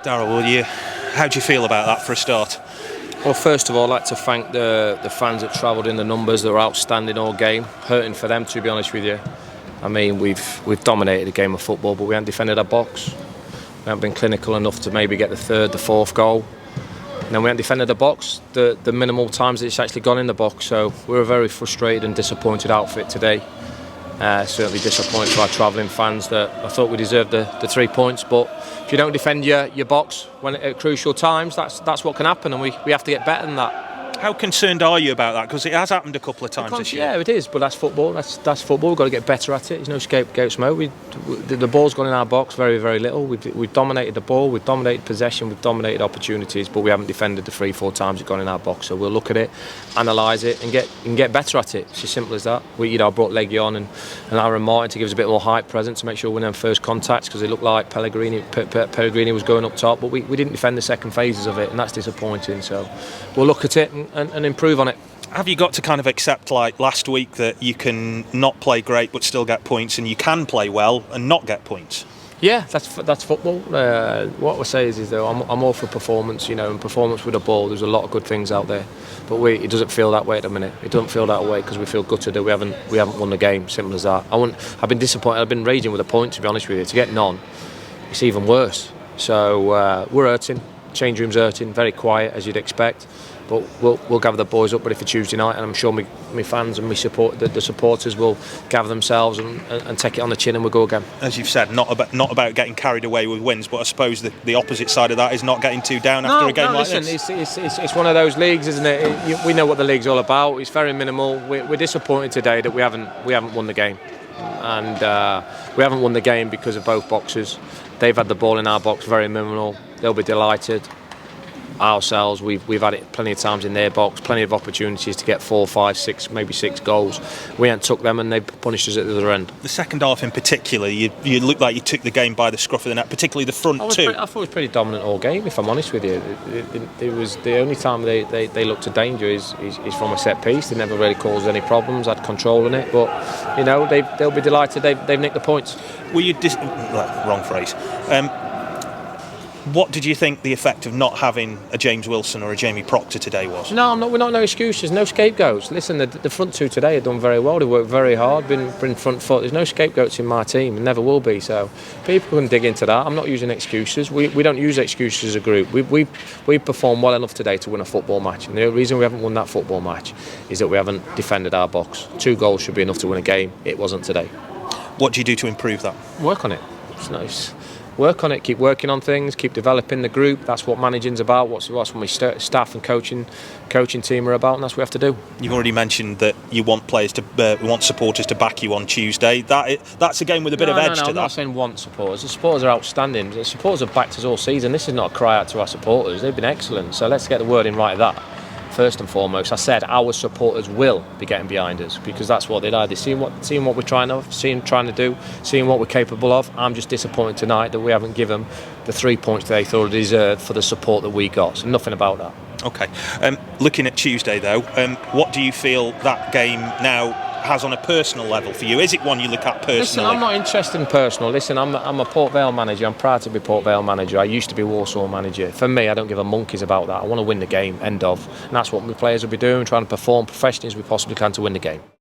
Darrell, how do you feel about that for a start? Well, first of all, I'd like to thank the fans that travelled in the numbers that were outstanding all game. Hurting for them, to be honest with you. I mean, we've dominated the game of football, but we haven't defended our box. We haven't been clinical enough to maybe get the third, the fourth goal. And then we haven't defended the box the minimal times that it's actually gone in the box. So we're a very frustrated and disappointed outfit today. Certainly disappointed for our travelling fans that I thought we deserved the 3 points. But if you don't defend your box when at crucial times, that's what can happen, and we have to get better than that. How concerned are you about that? Because it has happened a couple of times this year. Yeah, it is, but that's football. That's football. We've got to get better at it. There's no scapegoat mode. The ball's gone in our box very, very little. We've dominated the ball, we've dominated possession, we've dominated opportunities, but we haven't defended the 3-4 times it's gone in our box. So we'll look at it, analyse it, and get better at it. It's as simple as that. I brought Leggy on and Aaron Martin to give us a bit more height present to make sure we win them first contacts, because it looked like Pellegrini was going up top, but we didn't defend the second phases of it, and that's disappointing. So we'll look at it and improve on it. Have you got to kind of accept, like last week, that you can not play great but still get points, and you can play well and not get points? Yeah, that's football. What I say is though, I'm all for performance, and performance with a ball. There's a lot of good things out there, but it doesn't feel that way at the minute. It doesn't feel that way because we feel gutted that we haven't won the game. Simple as that. I've been disappointed. I've been raging with a point, to be honest with you. To get none, it's even worse. So we're hurting. Change room's hurting. Very quiet, as you'd expect. But we'll gather the boys up ready for Tuesday night, and I'm sure my fans and the supporters will gather themselves and take it on the chin, and we'll go again. As you've said, not about getting carried away with wins, but I suppose the opposite side of that is not getting too down after a game like this. It's one of those leagues, isn't it? We know what the league's all about. It's very minimal. We're disappointed today that we haven't won the game, and we haven't won the game because of both boxes. They've had the ball in our box, very minimal. They'll be delighted. Ourselves, we've had it plenty of times in their box, plenty of opportunities to get 4, 5, 6, maybe 6 goals. We ain't took them, and they punished us at the other end. The second half in particular, you looked like you took the game by the scruff of the neck, particularly the front two. I thought it was pretty dominant all game, if I'm honest with you. It was the only time they looked to danger is from a set piece. They never really caused any problems, had control in it, but they'll be delighted they've nicked the points. Were you wrong phrase. What did you think the effect of not having a James Wilson or a Jamie Proctor today was? No, we're not no excuses, no scapegoats. Listen, the front two today have done very well. They worked very hard, been front foot. There's no scapegoats in my team, and never will be. So people can dig into that. I'm not using excuses. We don't use excuses as a group. We performed well enough today to win a football match, and the reason we haven't won that football match is that we haven't defended our box. 2 goals should be enough to win a game. It wasn't today. What do you do to improve that? Work on it. It's nice. Work on it, keep working on things, keep developing the group. That's what managing's about. What's my staff and coaching team are about, and that's what we have to do. You've already mentioned that you want supporters to back you on Tuesday. That's a game with a bit of edge to that. I'm not saying want supporters. The supporters are outstanding. The supporters have backed us all season. This is not a cry out to our supporters. They've been excellent. So let's get the wording right of that. First and foremost, I said our supporters will be getting behind us, because that's what they are. They're seeing what we're trying to do, seeing what we're capable of. I'm just disappointed tonight that we haven't given them the 3 points they thought they deserved for the support that we got. So nothing about that. Okay. Looking at Tuesday though, what do you feel that game now has on a personal level for you? Is it one you look at personally? Listen, I'm not interested in personal. Listen, I'm a Port Vale manager. I'm proud to be Port Vale manager. I used to be Walsall manager. For me, I don't give a monkeys about that. I want to win the game, end of. And that's what my players will be doing, trying to perform professionally as we possibly can to win the game.